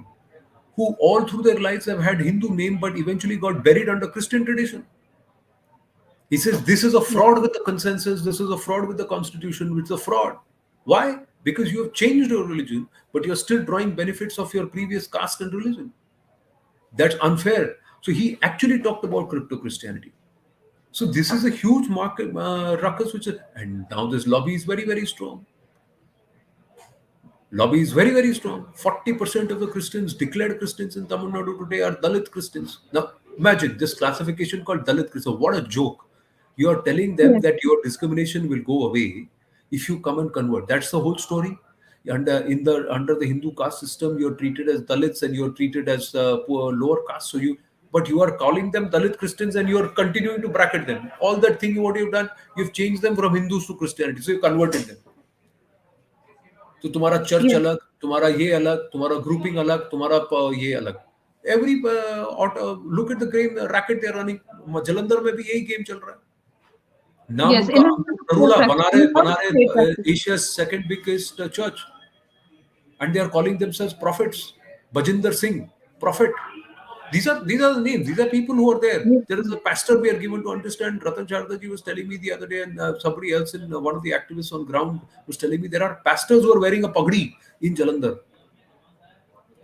who all through their lives have had Hindu name but eventually got buried under Christian tradition. He says this is a Yes. fraud with the consensus, this is a fraud with the constitution, which is a fraud. Why? Because you have changed your religion, but you're still drawing benefits of your previous caste and religion. That's unfair. So he actually talked about crypto Christianity. So this is a huge market ruckus, and now this lobby is very, very strong. Lobby is very, very strong. 40% of the Christians, declared Christians in Tamil Nadu today are Dalit Christians. Now, imagine this classification called Dalit Christian. What a joke. You are telling them Yes. that your discrimination will go away if you come and convert. That's the whole story. And under the Hindu caste system, you're treated as Dalits and you're treated as poor lower caste. But you are calling them Dalit Christians and you're continuing to bracket them. All that thing what you've done, you've changed them from Hindus to Christianity. So you converted them. तो तुम्हारा church Yes. अलग तुम्हारा ये अलग तुम्हारा grouping अलग तुम्हारा ये अलग every look at the game racket they running Jalandhar में भी यही गेम चल रहा है नाम Yes. उनका In a Ankur state Narula practice. In a lot बना of state रहे practice. Asia second biggest church and they are calling themselves prophets. Bajinder Singh, prophet. These are the names. These are people who are there. Yes. There is a pastor we are given to understand. Ratan Shardaji was telling me the other day, and somebody else in one of the activists on ground was telling me there are pastors who are wearing a pagdi in Jalandhar.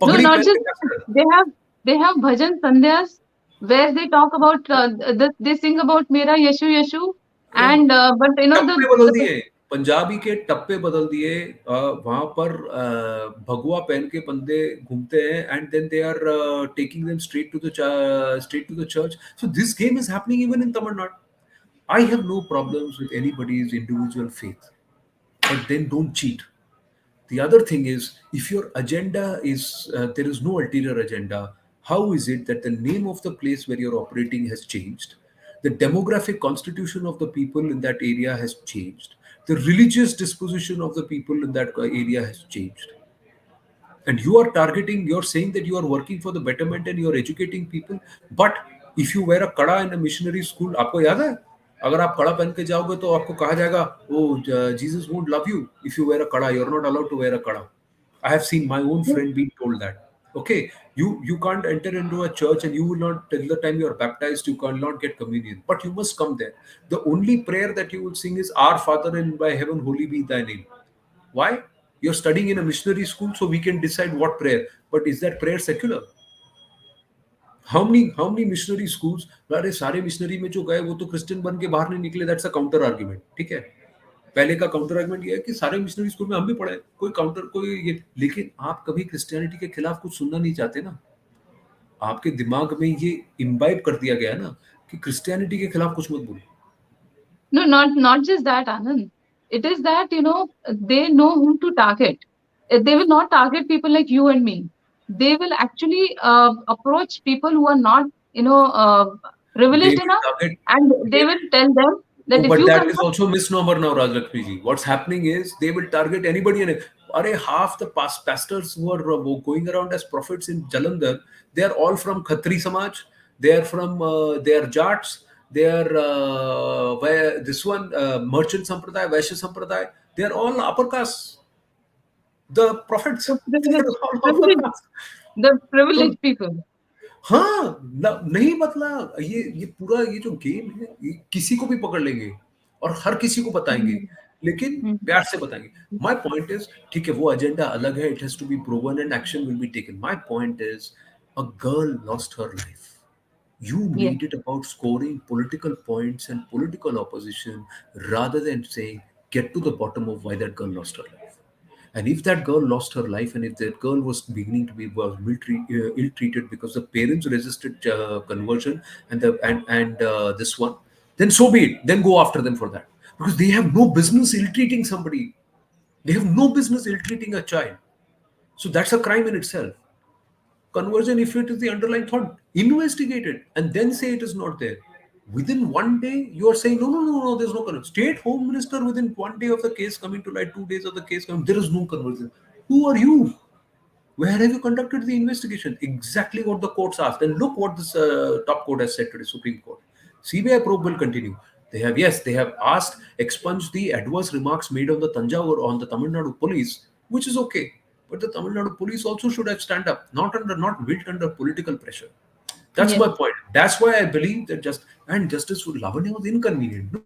No, Pagdi not pehn just ke that. pastor. They have bhajan sandhyas where they talk about they sing about Mera Yeshu Yeshu and but you know टप्पे बदल दिए पंजाबी के टप्पे बदल दिए वहां पर भगवा पहन के बंदे घूमते हैं and then they are taking them straight to the church so this game is happening even in Tamil Nadu I have no problems with anybody's individual faith, but then don't cheat. The other thing is, if your agenda is there is no ulterior agenda, how is it that the name of the place where you're operating has changed? The demographic constitution of the people in that area has changed. The religious disposition of the people in that area has changed. And you are targeting, you're saying that you are working for the betterment and you're educating people. But if you wear a kada in a missionary school, आपको याद है अगर आप कड़ा पहन के जाओगे तो आपको कहा जाएगा ओ Jesus won't love you if you wear a kada, you're not allowed to wear a kada. I have seen my own friend being told that. Okay, you can't enter into a church and you will not till the time you are baptized, you cannot get communion, but you must come there. The only prayer that you will sing is Our Father in by heaven, holy be thy name. Why? You're studying in a missionary school, so we can decide what prayer. But is that prayer secular? How many missionary schools? अरे सारे missionary में जो गए वो तो Christian बन के बाहर नहीं निकले. That's a counter argument. ठीक है. पहले का काउंटर आर्ग्यूमेंट ये है कि सारे मिशनरी स्कूल में हम भी पढ़े. कोई ये, लेकिन आप कभी क्रिश्चियनिटी के खिलाफ कुछ सुनना नहीं चाहते ना. आपके दिमाग में ये इम्बाइब कर दिया गया है ना कि क्रिश्चियनिटी के खिलाफ कुछ मत बोलो. No, not just that, Anand. It is that they know whom to target. They will not target people like you and me. They will actually approach people who are not, They privileged will enough, target. and They they will tell them No, that if but you that is cannot. also a misnomer now, Rajalakshmi ji. What's happening is they will target anybody. And are half the pastors who are going around as prophets in Jalandhar, they are all from Khatri Samaj. They are from they are Jats. They are this one merchant Sampradaya, Vaishya Sampradaya. They are all upper caste. The prophets, The they are privileged, all upper privileged, caste. the So privileged people. हाँ नहीं मतलब ये पूरा ये जो game है ये किसी को भी पकड़ लेंगे और हर किसी को बताएंगे Mhm. लेकिन Mhm. प्यार से बताएंगे माय पॉइंट इज ठीक है वो एजेंडा अलग है it has to be proven and action will be taken my point is a girl lost her life you Yes, made it about scoring political points and political opposition rather than saying get to the bottom of why that girl lost her life. And if that girl lost her life, and if that girl was beginning to be was ill-treated because the parents resisted conversion and this one, then so be it. Then go after them for that because they have no business ill-treating somebody. They have no business ill-treating a child. So that's a crime in itself. Conversion, if it is the underlying thought, investigate it and then say it is not there. Within one day, you are saying, no, no, no, no, there's no conversion. State Home Minister, within one day of the case coming to light, 2 days of the case coming, there is no conversion. Who are you? Where have you conducted the investigation? Exactly what the courts asked. And look what this top court has said today, Supreme Court. CBI probe will continue. They have asked, expunge the adverse remarks made on the Tanjavur, on the Tamil Nadu police, which is okay. But the Tamil Nadu police also should have stand up, not built under political pressure. That's yes, my point. That's why I believe that Justice for Lavanya was inconvenient. No,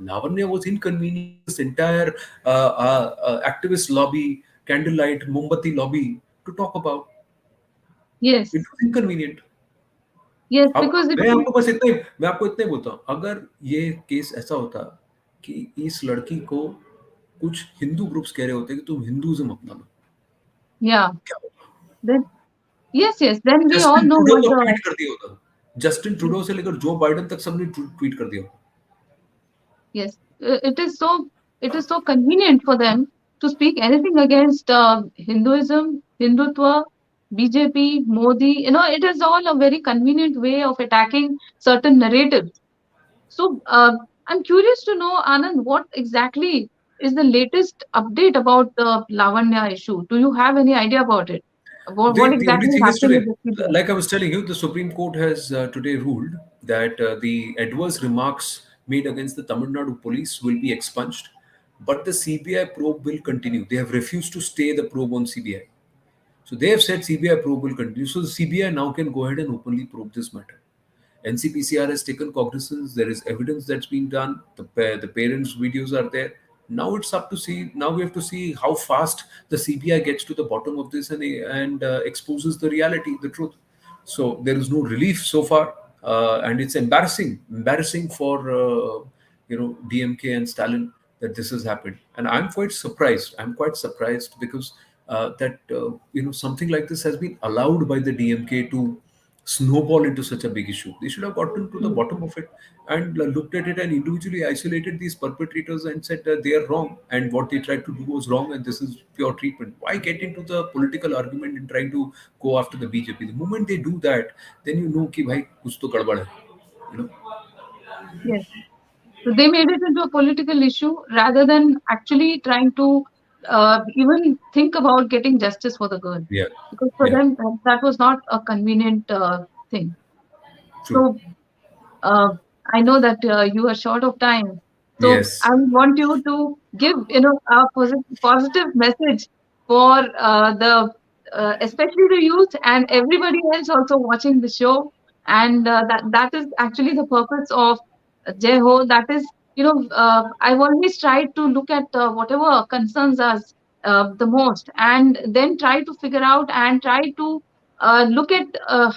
Lavanya was inconvenient for this entire activist lobby, candlelight, Mombati lobby to talk about. It yes, was inconvenient. yes, अब because it मैं will. आपको बस इतना ही मैं आपको इतना ही बोलता हूँ अगर ये केस ऐसा होता कि इस लड़की को कुछ हिंदू ग्रुप्स कह रहे होते कि तुम हिंदुइज्म अपना लो Yeah. क्या होगा Then yes, yes. Then we all Justin know Trudeau what तो the. ट्वीट कर दिया होता जस्टिन ट्रूडो से लेकर जो बाइडन तक सबने ट्वीट कर दिया होता Yes, it is so convenient for them to speak anything against Hinduism, Hindutva, BJP, Modi. It is all a very convenient way of attacking certain narratives. So I'm curious to know, Anand, what exactly is the latest update about the Lavanya issue? Do you have any idea about it? What The only exactly thing is happened today, with the CBI? like I was telling you, the Supreme Court has today ruled that the adverse remarks made against the Tamil Nadu police will be expunged, but the CBI probe will continue. They have refused to stay the probe on CBI. So they have said CBI probe will continue. So the CBI now can go ahead and openly probe this matter. NCPCR has taken cognizance. There is evidence that's been done. The parents' videos are there. Now it's up to see. Now we have to see how fast the CBI gets to the bottom of this and exposes the reality, the truth. So there is no relief so far, and it's embarrassing for DMK and Stalin that this has happened. And I'm quite surprised. I'm quite surprised because that something like this has been allowed by the DMK to snowball into such a big issue. They should have gotten to the Mm. bottom of it and looked at it and individually isolated these perpetrators and said that they are wrong and what they tried to do was wrong and this is pure treatment. Why get into the political argument in trying to go after the BJP? The moment they do that, then you know कि भाई कुछ तो गड़बड़ है. You know? Yes. So they made it into a political issue rather than actually trying to even think about getting justice for the girl. Yeah, Because for yeah, them, that was not a convenient thing. true. So uh, I know that you are short of time. So I Yes. want you to give, a positive message for especially the youth and everybody else also watching the show. And that is actually the purpose of Jai Ho. That is, I've always tried to look at whatever concerns us the most, and then try to figure out and try to look at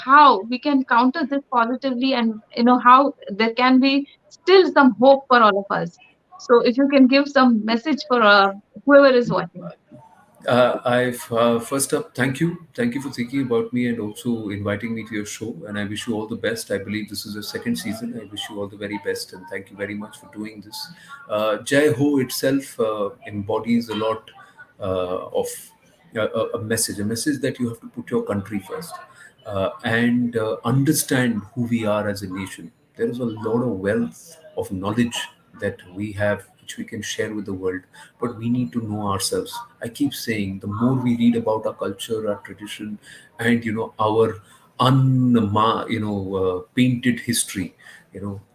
how we can counter this positively, and how there can be still some hope for all of us. So if you can give some message for whoever is watching. I've first up, thank you for thinking about me and also inviting me to your show. And I wish you all the best. I believe this is the second season. I wish you all the very best, and thank you very much for doing this. Jai Ho itself embodies a lot. of a message that you have to put your country first, and understand who we are as a nation. There is a lot of wealth of knowledge that we have, which we can share with the world, but we need to know ourselves. I keep saying, the more we read about our culture, our tradition, and our painted history,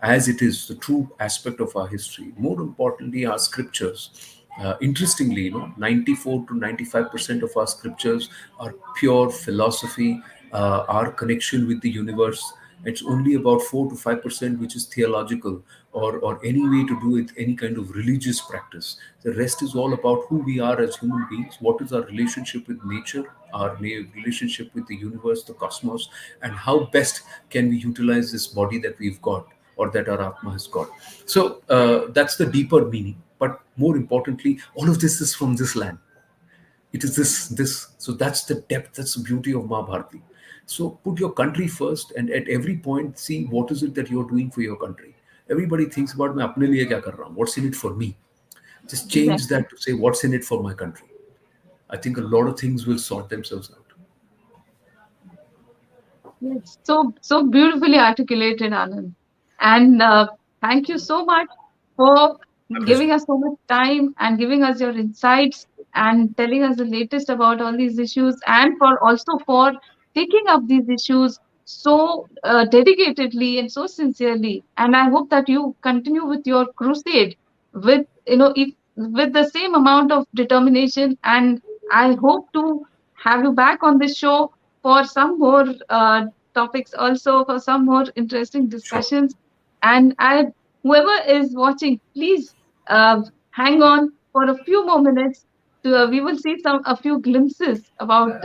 as it is the true aspect of our history. More importantly, our scriptures. Interestingly, 94 to 95% of our scriptures are pure philosophy, our connection with the universe. It's only about 4 to 5% which is theological, or any way to do with any kind of religious practice. The rest is all about who we are as human beings, what is our relationship with nature, our relationship with the universe, the cosmos, and how best can we utilize this body that we've got, or that our Atma has got. So that's the deeper meaning. But more importantly, all of this is from this land. It is this. So that's the depth, that's the beauty of Mahabharati. So put your country first, and at every point, see what is it that you're doing for your country. Everybody thinks about मैं अपने लिए क्या कर रहा हूँ, what's in it for me. Just change Exactly. that to say what's in it for my country. I think a lot of things will sort themselves out. Yes, so beautifully articulated, Anand. And thank you so much for My pleasure. giving us so much time and giving us your insights and telling us the latest about all these issues, and for also for taking up these issues so dedicatedly and so sincerely. And I hope that you continue with your crusade with with the same amount of determination. And I hope to have you back on this show for some more topics, also for some more interesting Sure. discussions. And whoever is watching, please hang on for a few more minutes. We will see a few glimpses about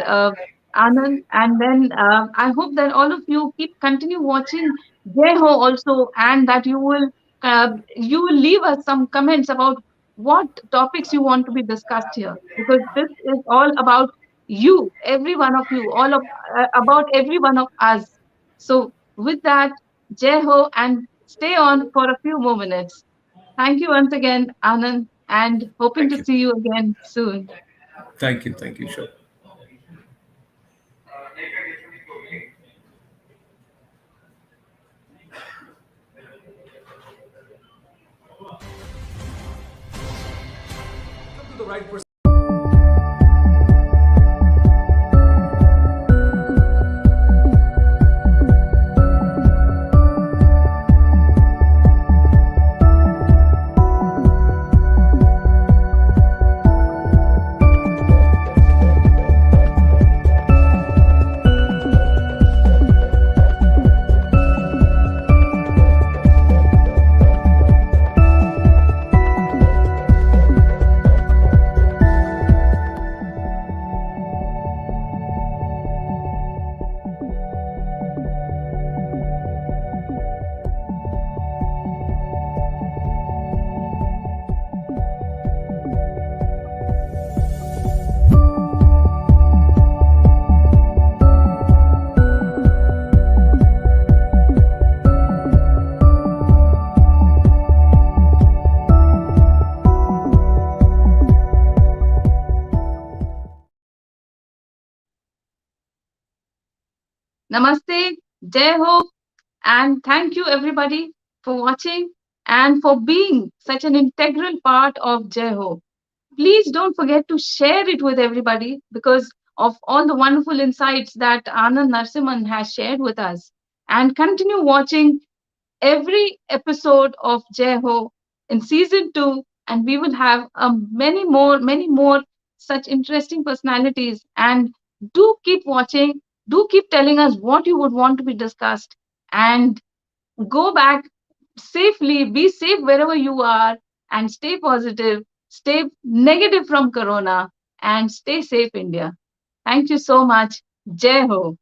Anand, and then I hope that all of you continue watching Jeho also, and that you will leave us some comments about what topics you want to be discussed here, because this is all about you, every one of you, about every one of us. So, with that, Jai Ho, and stay on for a few more minutes. Thank you once again, Anand, and hoping Thank to you. see you again soon. Thank you. Thank you. Sure. Namaste, Jai Ho, and thank you everybody for watching and for being such an integral part of Jai Ho. Please don't forget to share it with everybody because of all the wonderful insights that Anand Narasimhan has shared with us. And continue watching every episode of Jeho in season 2, and we will have many more such interesting personalities. And do keep watching, do keep telling us what you would want to be discussed, and go back safely, be safe wherever you are, and stay positive, stay negative from Corona, and stay safe, India. Thank you so much. Jai Ho.